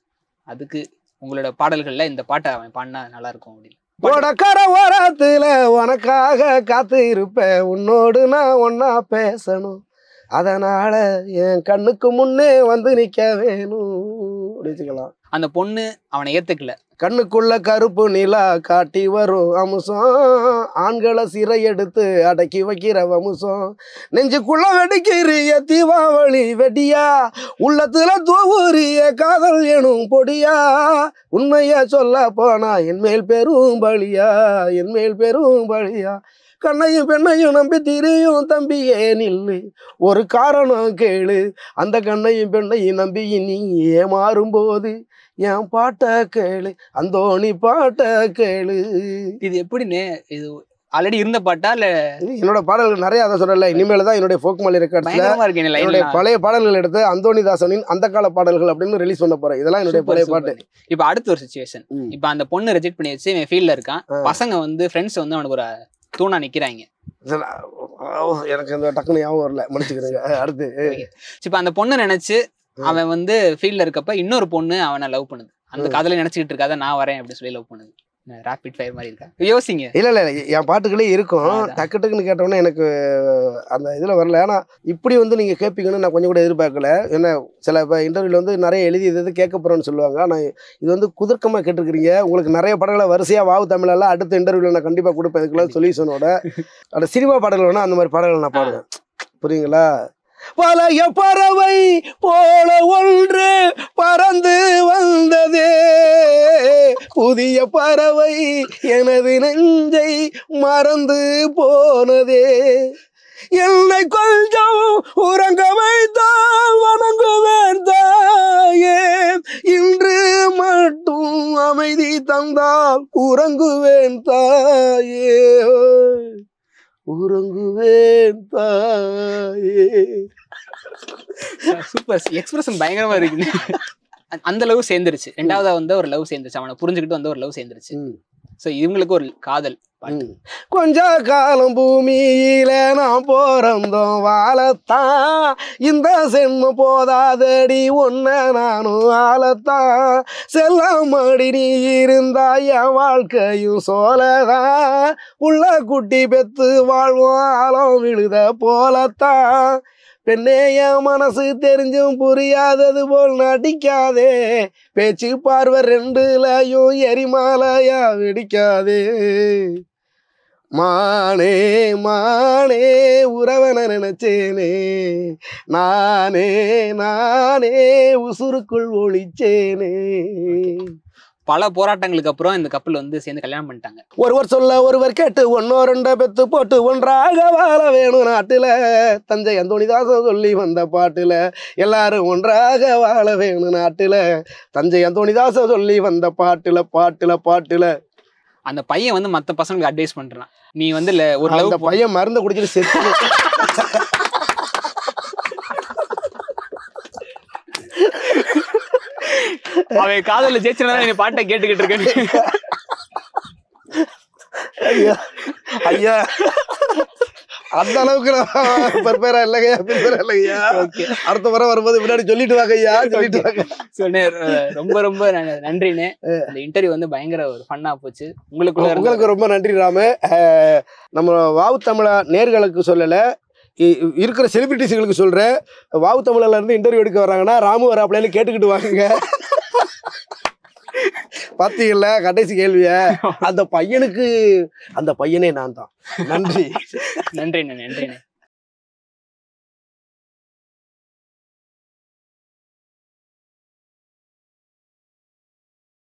Speaker 3: அதுக்கு உங்களோட பாடல்களில் இந்த பாட்டை அவன் பாடினா நல்லாயிருக்கும் அப்படின்னு.
Speaker 2: உனக்கர ஓரத்துல உனக்காக காத்து இருப்பேன், உன்னோடு நான் ஒன்னா பேசணும், அதனால என் கண்ணுக்கு முன்னே வந்து நிற்க வேணும் வச்சுக்கலாம்.
Speaker 3: அந்த பொண்ணு அவனை ஏற்றுக்கல.
Speaker 2: கண்ணுக்குள்ள கருப்பு நிலா காட்டி வரும் அம்சம், ஆண்களை சிறை எடுத்து அடக்கி வைக்கிற வம்சம், நெஞ்சுக்குள்ள வெடிக்கிறிய தீபாவளி வெடியா, உள்ளத்துல தூவுரிய காதல் எனும் பொடியா, உண்மையா சொல்ல போனா என்மேல் பெரும் பலியா, என்மேல் பெரும் பலியா, கண்ணையும் பெண்ணையும் நம்பி திரியும் தம்பியே நில்லு, ஒரு காரணம் கேளு, அந்த கண்ணையும் பெண்ணையும் நம்பி நீ ஏமாறும் போது என் பாட்ட கேளு, அந்தோணி பாட்ட கேளு.
Speaker 3: இது எப்படின்னு, இது ஆல்ரெடி இருந்த பாட்டா இல்ல?
Speaker 2: என்னோட பாடல்கள் நிறைய, அதை சொல்லல, இனிமேல் தான் என்னுடைய ஃபோக் மாலி ரெக்கார்ட்ஸ்ல என்னுடைய பழைய பாடல்கள் எடுத்து அந்தோணிதாசனின் அந்த கால பாடல்கள் அப்படின்னு ரிலீஸ் பண்ண போறேன். இதெல்லாம் என்னுடைய பழைய பாட்டு.
Speaker 3: இப்ப அடுத்த ஒரு சிச்சுவேஷன், இப்ப அந்த பொண்ணு ரிஜெக்ட் பண்ணி வச்சு இவன் ஃபீல்ட்ல இருக்கான், பசங்க வந்து ஃப்ரெண்ட்ஸ் வந்து அவனுக்கு ஒரு தூணா நிக்கிறாங்க.
Speaker 2: எனக்கு இந்த டக்குனு ஞாபகம் வரல, மன்னிச்சுக்கிறேங்க. அடுத்து
Speaker 3: இப்ப அந்த பொண்ணு நினைச்சு அவன் வந்து ஃபீல்ட்ல இருக்கப்ப இன்னொரு பொண்ணு அவனை லவ் பண்ணுது, அந்த காதல நினைச்சுக்கிட்டு இருக்காத நான் வரேன் அப்படின்னு சொல்லி லவ் பண்ணுது. ராபிட் ஃபயர் மாதிரி இருக்கா? யோசிங்க.
Speaker 2: இல்ல என் பாட்டுகளே இருக்கும், டக்கு டக்குன்னு கேட்டோன்னே எனக்கு அந்த இதுல வரல. ஆனா இப்படி வந்து நீங்க கேட்பீங்கன்னு நான் கொஞ்சம் கூட எதிர்பார்க்கல. ஏன்னா சில இப்போ இன்டர்வியூல வந்து நிறைய எழுதி இது கேட்க போறோன்னு சொல்லுவாங்க. ஆனா இது வந்து குதர்க்கமா கேட்டிருக்கிறீங்க. உங்களுக்கு நிறைய பாடல்களை வரிசையா வாவு தமிழெல்லாம் அடுத்த இன்டர்வியூல நான் கண்டிப்பா கொடுப்பேன். இதுக்குள்ள சொல்யூஷனோட அந்த சினிமா பாடல் வேணா அந்த மாதிரி பாடல்கள் நான் பாடுவேன். புரியுங்களா? பழைய பறவை போல ஒன்று பறந்து வந்ததே, புதிய பறவை எனது நெஞ்சை மறந்து போனதே, என்னை கொஞ்சம் உறங்க வைத்தால் வணங்குவேன் தாயே, இன்று மட்டும் அமைதி தந்தால் உறங்குவேன் தாயே, உறங்குவேன் தாயே.
Speaker 3: சூப்பர், எக்ஸ்பிரஷன் பயங்கரமா இருக்கு. அந்த லவ் சேர்ந்துருச்சு, ரெண்டாவதா வந்து ஒரு லவ் சேர்ந்துருச்சு, அவனை புரிஞ்சுக்கிட்டு வந்து ஒரு லவ் சேர்ந்துருச்சு. சோ இவங்களுக்கு ஒரு காதல்.
Speaker 2: கொஞ்ச காலம் பூமியில நான் பிறந்தோம் வாழத்தான், இந்த சென்ம போதாதடி ஒன்ன நானும் ஆளத்தான், செல்லாமடி நீ இருந்தா என் வாழ்க்கையும் சோழதான், உள்ள குட்டி பெத்து வாழ்வோம் ஆழம் விழுத போலத்தான், பெண்ணே என் மனசு தெரிஞ்சும் புரியாதது போல் நடிக்காதே, பேச்சு பார்வை ரெண்டுலையும் எரிமாலையா வெடிக்காதே, மானே மானே உறவன நினைச்சேனே, நானே நானே உசுருக்குள் ஒளிச்சேனே.
Speaker 3: பல போராட்டங்களுக்கு அப்புறம் இந்த கப்பல் வந்து சேர்ந்து கல்யாணம் பண்ணிட்டாங்க.
Speaker 2: ஒருவர் சொல்ல ஒருவர் கேட்டு ஒன்னோ ரெண்ட பெத்து போட்டு ஒன்றாக வாழ வேணும் நாட்டுல, தஞ்சை அந்தோணிதாசன் சொல்லி வந்த பாட்டுல, எல்லாரும் ஒன்றாக வாழ வேணும் நாட்டுல, தஞ்சை அந்தோணிதாசன் சொல்லி வந்த பாட்டுல பாட்டுல பாட்டுல.
Speaker 3: அந்த பையன் வந்து மத்த பசங்களுக்கு அட்வைஸ் பண்றான், நீ வந்து ஒரு
Speaker 2: அந்த பையன் மருந்து குடிச்சிட்டு செத்து
Speaker 3: அவன் காதல ஜெயிச்சா நீ பாட்டை கேட்டுக்கிட்டு இருக்க.
Speaker 2: ஐயா ஐயா அந்த அளவுக்கு ப்ரிப்பேரா இல்லையா, ப்ரிப்பேரா இல்லையா, அடுத்த முறை வரும்போது முன்னாடி சொல்லிட்டு வாங்க ஐயா, சொல்லிட்டு வாங்க.
Speaker 3: ரொம்ப ரொம்ப நன்றிண்ணே. இந்த இன்டர்வியூ வந்து பயங்கர ஒரு ஃபன்னா போச்சு.
Speaker 2: உங்களுக்கு ரொம்ப நன்றி ராமு. நம்ம வாவு தமிழா நேர்களுக்கு சொல்லல, இருக்கிற செலிபிரிட்டிஸ்களுக்கு சொல்றேன், வாவு தமிழர்ல இருந்து இன்டர்வியூ எடுக்க வர்றாங்கன்னா ராமு வராப்லன்னு கேட்டுக்கிட்டு வாங்க. பாத்தீங்கல்ல கடைசி கேள்விய, அந்த பையனுக்கு அந்த பையனே நான் தான். நன்றி
Speaker 3: நன்றிண்ணே.